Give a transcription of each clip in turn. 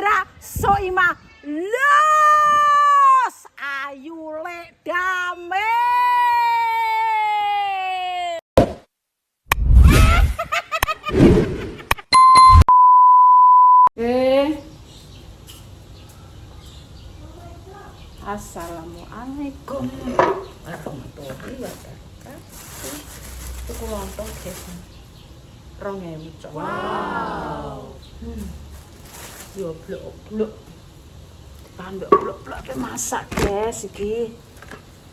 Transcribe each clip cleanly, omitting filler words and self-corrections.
Indra Soima los ayu lek dame. Assalamualaikum warahmatullahi wabarakatuh. Tuku lontong guys. 2.000 cok. Wow. Yo blok-blok. Pandok blok-blok pe masak guys iki.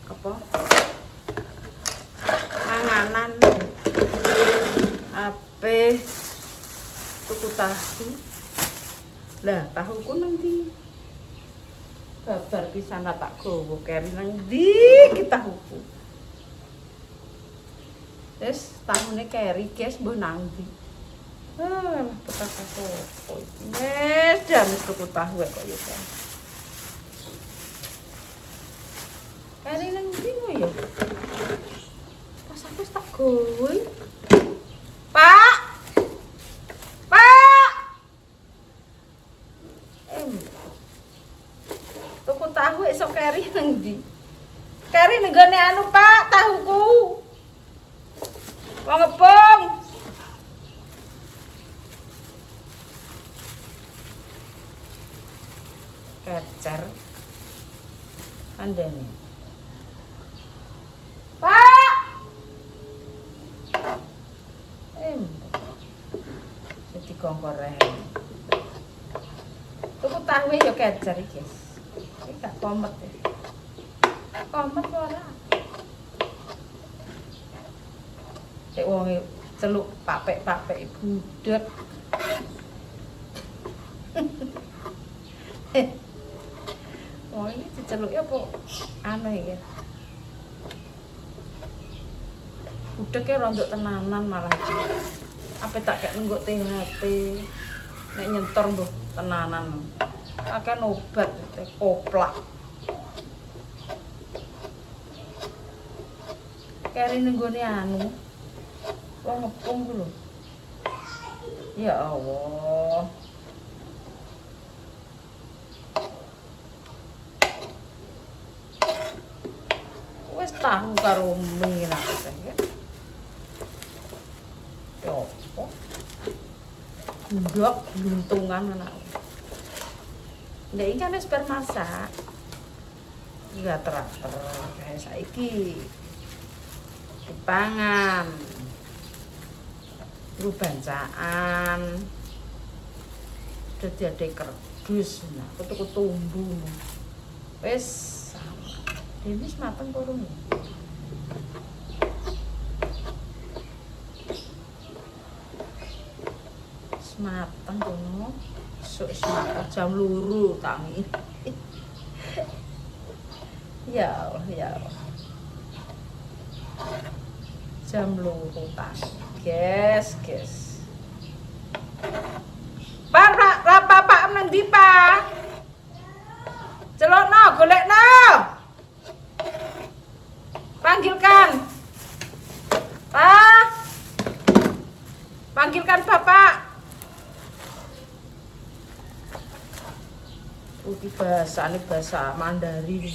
Apa? Panganan. Ape tuku tahu. Lah, tahuku nang ndi? Babar pisan tak gowo keri nang ndi ki tahuku. Wis tahune keri guys mbok nang ndi. Petaka sopo iki. Wis jan tuku tahu kok ya kan. Keri nang ndi yo? Pas aku tak gowo. Pak. Pak. Tuku tahu esok keri nang ndi? Keri nenggone anu Pak, tahuku. Wong ngepung. Kecer. Andene. Pak. Jadi goreng. Tuku tahu ya kecer iki. Iki gak komet ya. Komet ora. Cek wong celuk papek-papek budek. Oh ini diceluk ya apa aneh ya. Budeknya rontok tenanan malah. Apa tak kayak nenggok THT. Nek nyentor mbok tenanan. Akan obat koplak. Keri nenggone anu. Wong ngepung ku lho. Ya Allah. Wis tahu karo mie nak ya. Yo. Ndok buntungan anak. Ndak iki kan wis bar masak. Iya teratur kayak saiki. Dipangan. Lu bancaan. Dadi ade kerdus nah, tuku tumbu. Wis ini mateng kurung. Mateng kono. Sok semangat jam luru tangi. Ya Allah, ya Allah. Jam luru tangi. Guys. Pak nang ndi, Pak? Celokno, golekno. Panggilkan. Pak. Panggilkan Bapak. Iki bahasane bahasa Mandarin.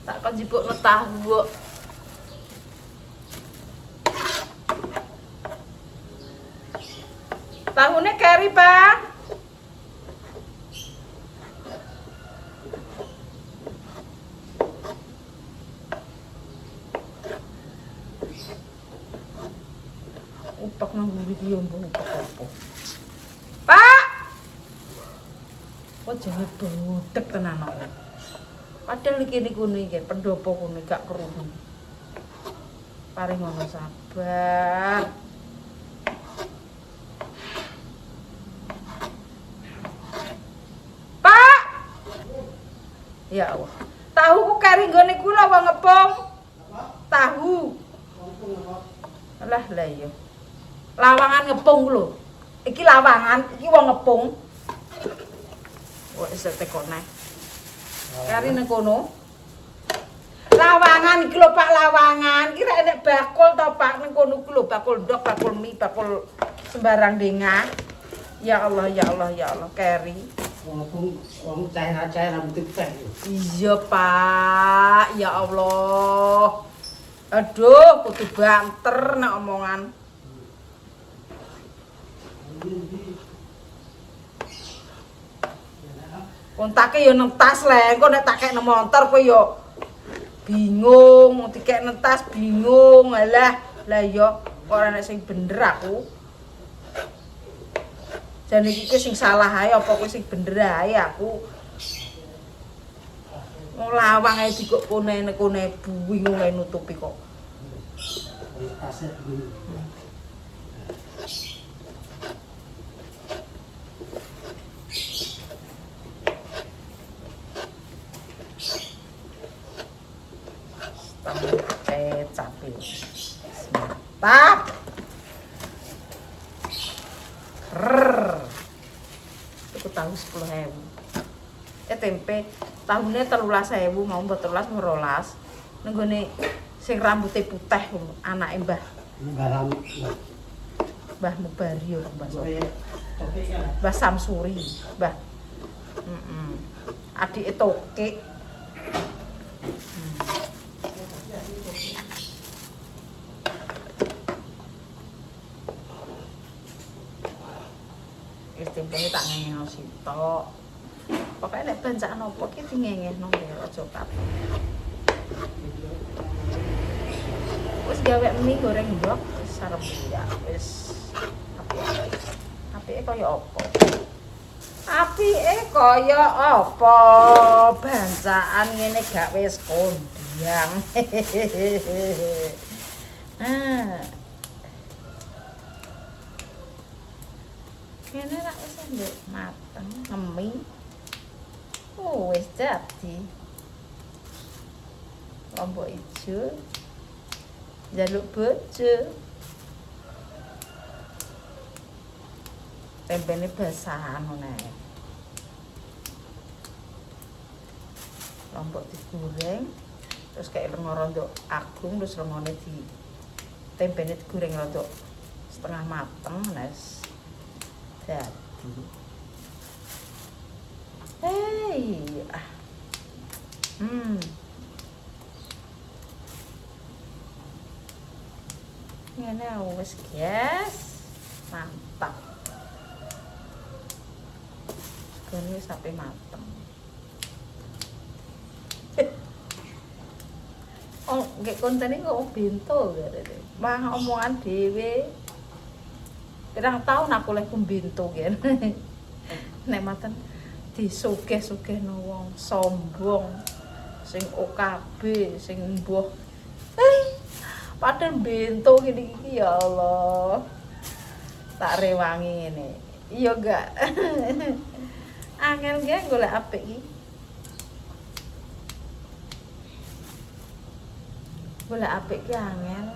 Tak kon jipukno tahu. Tahune keri, Pak. Upak nang mburi iki yo mbok apa. Pak. Kok jangan budek tenan kok. Padahal iki niku iki pendopo kono gak krungu. Paring ngono sabar. Pak. Ya Allah. Tahu ku kari nggone kula wong ngepung. Tahu. Lah iya. Lawangan ngepung lho. Iki lawangan, iki wong ngepung. Wis tekone. Kari nang kono. Lawangan iki lho Pak, lawangan. Iki rek nek bakul to Pak nang kono ku lho, bakul ndok, bakul mie, bakul sembarang dengah. Ya Allah, ya Allah, ya Allah, Keri. Wong cair-cair rambut teh. Iya, Pak. Ya Allah. Aduh, kudu banter nek omongan. Kontake yo nang tas le, engko nek tak kek nang motor kowe yo bingung, dikek nang tas bingung. Alah, lah yo ora nek sing bener aku. Jane iki sing salah ae apa kowe sing bener ae aku. Wong lawang ae dikok kone-kone bingung ae nutupi kok. Tasnya dulu. Capek. Mantap. Aku tahu 10.000. Tempe tahunnya 13.000 mau mbok 13 merolas. Nenggone sing rambutnya putih anake Mbah. Mbah Mubari yo Mbah Sopo. Mbah Samsuri, Mbah. Adike Tokek. Tempene tak ngengeno sitok. Pokoke nek bancakan apa ki dingengeno ya aja kabeh. Wis gawe mie goreng ndok wis sarep ya wis apike kaya apa? Apike kaya apa? Bancaan ngene gak wis kondang. Kene rak wis nduk mateng, ngemi. Wis dadi. Lombok ijo. Jaluk bojo. Tempene basahan ngene. Lombok digoreng, terus kayak lenga rondok agung, terus lengone di tempene digoreng rondok setengah mateng, nes. Jadi, ngene wis guys, mantap. Gone sampai mateng. Oh, nggih kontene kok bento garene. Mah omongan dhewe. Pirang tahun aku lek kumbento gen. Nek maten disugih-sugihno wong sombong sing OKB sing mbuh. Padahal bento ngene iki ya Allah. Tak rewangi ngene. Iya gak? Angel ge golek apik iki. Golek apik ki angel.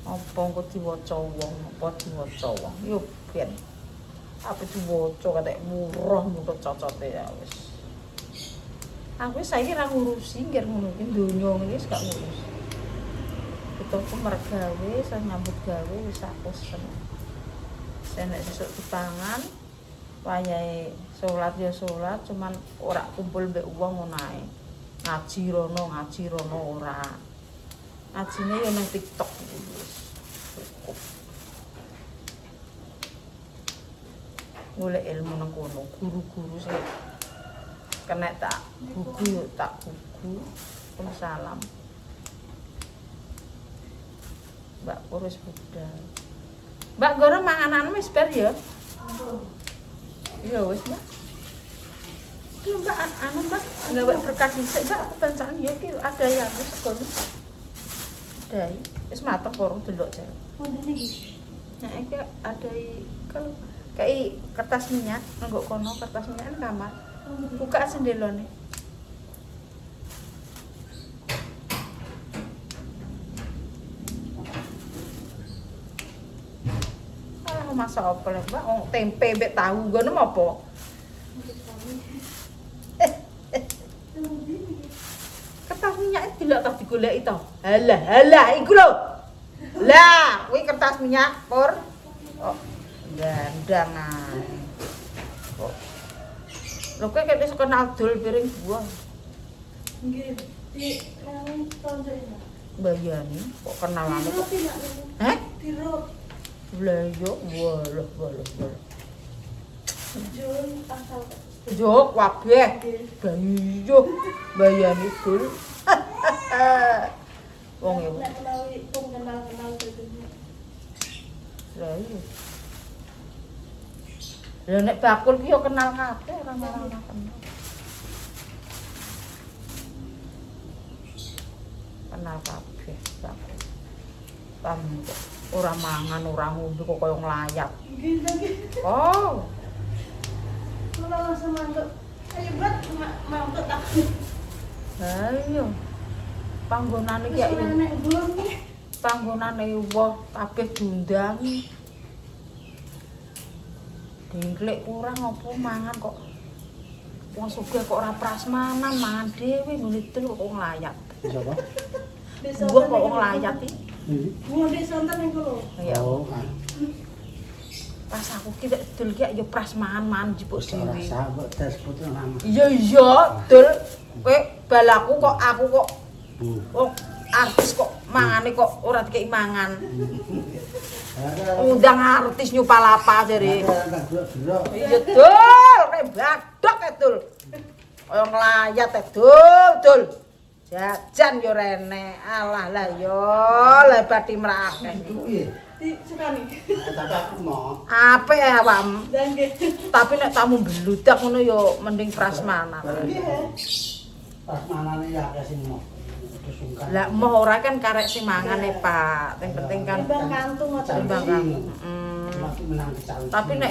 Apa engko diwaca wong, apa diwaca wong. Yo ben. Apa diwaca katek murah mutet cocote ya wis. Aku saiki ra ngurusi ngger ngono ki donya iki gak ngurus. Ketemu mergawe, saya nyambut gawe wis aku seneng. Senek sesuk dipangan, wayahe salat ya salat, cuman ora kumpul mbek wong ngono ae. Ngaji rono ora. Ngajine yo nang TikTok iki wis. Cukup. Golek ilmu nang kono, guru-guru sing kena tak gugu yo tak gugu. Salam. Mbak urus budal. Mbak Goro manganan wis bar ya? Iya wis, Mbak. Iya, Mbak anu Mbak, gawe berkas dhisik, Mbak, kebancaan ya iki ada yang wis kono. Dai, wis mateng karo delok jare. Wonten iki. Nah, iki ada kalau kayak kertas minyak, nggo kono kertas minyak nang kamar. Buka sendelone. Masak apa lek Mbak? Wong tempe mbek tahu ngono apa? Kertas minyak delok ta digoleki to. Halah, iku lho. Lah, kuwi kertas minyak, Pur. Kok gandang ae. Kok lho kowe kene iso kenal dol piring buah. Nggih, di nang tonjok ini. Bayani kok kenalane kok. Tidak. Heh? Tiro Lah yo walah. jul asal. Yo kabeh. Bayo bayani dol. Wong e. Nek menawi kenal dadi. Lah iya. Lah nek bakul ki yo kenal kabeh orang-orang kenal. Kenal kabeh bakul. Tamu kok ora mangan ora ngombe kok koyo nglayap. Nggih, nggih. Oh, Kula langsung mantep. Ayo buat mantep aku. ayo. Panggonane ki ya Nek belum nih. panggonane wong kabeh diundang. Dingklek kurang apa mangan kok. Wong sugih kok ora prasmanan mangan dhewe ngene kok nglayap. Siapa? Gua kok nglayap iki. Ini. Ngombe santen ning kula. Ya Oh, kan. pas aku ki nek dul ki ya prasmanan jipuk Ora dhewe. sahabat tes putra nama. Iya, dul. Kowe balaku kok aku kok Hmm. artis kok mangane kok ora dikeki mangan. Ada Undang artis nyupalapa jare. gelok. Iya dul, kayak badok ya dul. Kaya nglayat ya dul. Jajan yo rene. Alah lah yo, lah badi mrakeh. Itu piye? Di sukani. Tapi aku mau. Apik ya awam. Dan nggih. Tapi nek tamu bludak ngono yo mending prasmanan. Nggih. Pas manane ya akeh sing mau. Kesungkan. Lah moh ora kan karek sing mangane, Pak. Yang penting kan Timbang kantung ngoten. timbang kan. Lagi menang kecawi. Tapi nek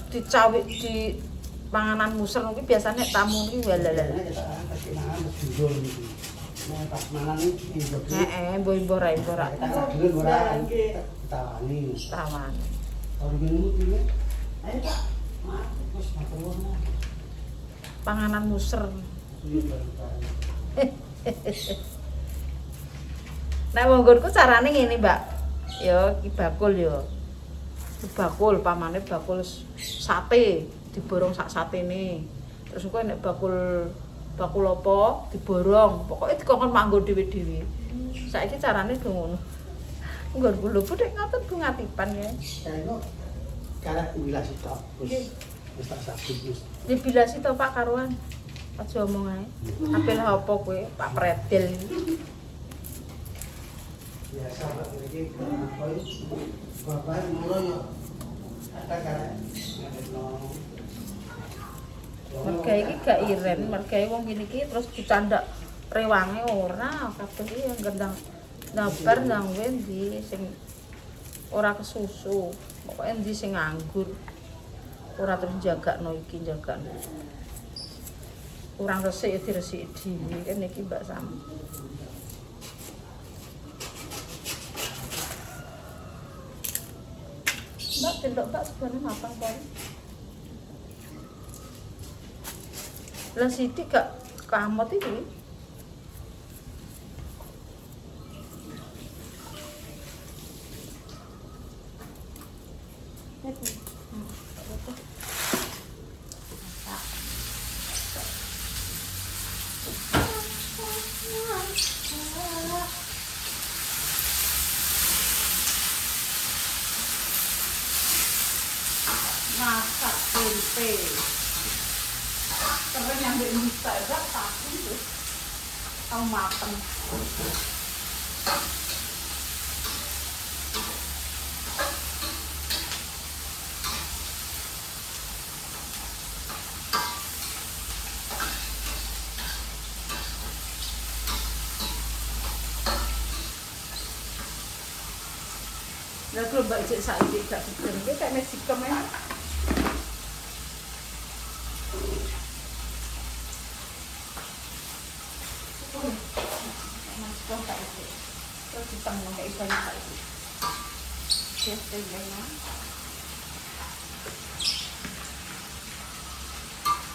dicawik di panganan muser kuwi biasane tamu iki walalala. Kasih mangan terus judul gitu. Nah, pas mangan iki jogi. Mbok ora ora Tak dulu ora tawani. tawan. Kalau gini mutinya, ayo Pak. Mak, terus matur nuwun. Panganan muser. Nek monggonku carane ngene, Mbak. Ya iki bakul ya. Bakul pamane bakul sate diborong sak satene. Terus engko nek bakul apa diborong. Pokoke dikongkon manggo dhewe-dhewe. Saiki carane do ngono. Nggonku lho budek ngoten Bu ngatipan ya. Saya kok karet wilas itu. Wis tak sabut wis. Dibilasi to Pak karuan. Aja omong ae. Apel apa kowe Pak Predel. Biasa Pak iki bapak mulo yo. Ada karet. Merga iki gak iren, mergae wong kene iki terus dicandak rewange ora, kabeh iki yang gendang nabar nang endi sing ora kesusu. Pokoke endi sing nganggur. Ora terus jagakno iki jagakno. Kurang resik ya diresiki dhewe kan iki Mbak Sam. Mbak delok Mbak sebenarnya matang kok. Lah Siti gak kamot iki. Masak tempe. Keren yang di Instagram tapi itu tau mateng. Lah kalau Mbak Cik saiki gak dijenenge kayak Mexican ya. Terus ditanggung kayak ikan saiki. Yes, teganya.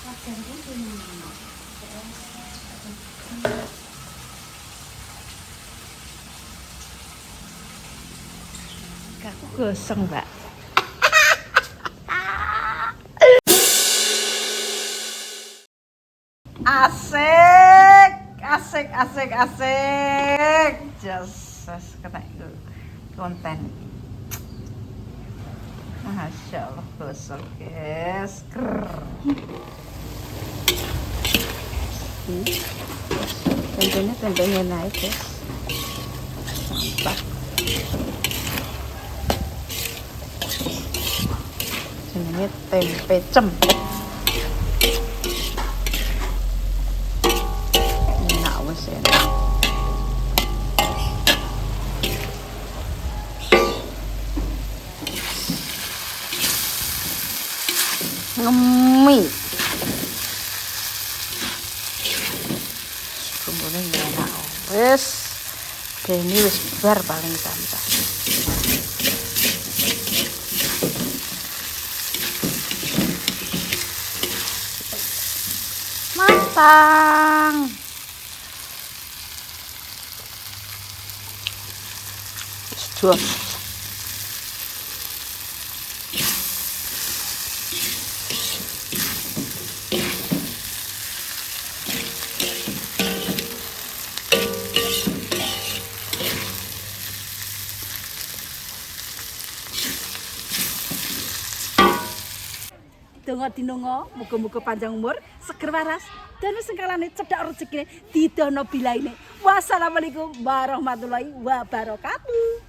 Makan itu aku gosong, Mbak. Asik, asik, asik, asik. Just kena konten. Masya Allah, gosok guys. Tempenya naik guys. Mantap. Ini tempe cempek. Enak wes enak. Ngemi. Kemudian enak wes. Ini wes bar paling gampang. Matang. Sudah. Donga dinonga, muga-muga panjang umur, seger waras, dan sengkalane cedhak rezekine didono bilaine. Wassalamualaikum warahmatullahi wabarakatuh.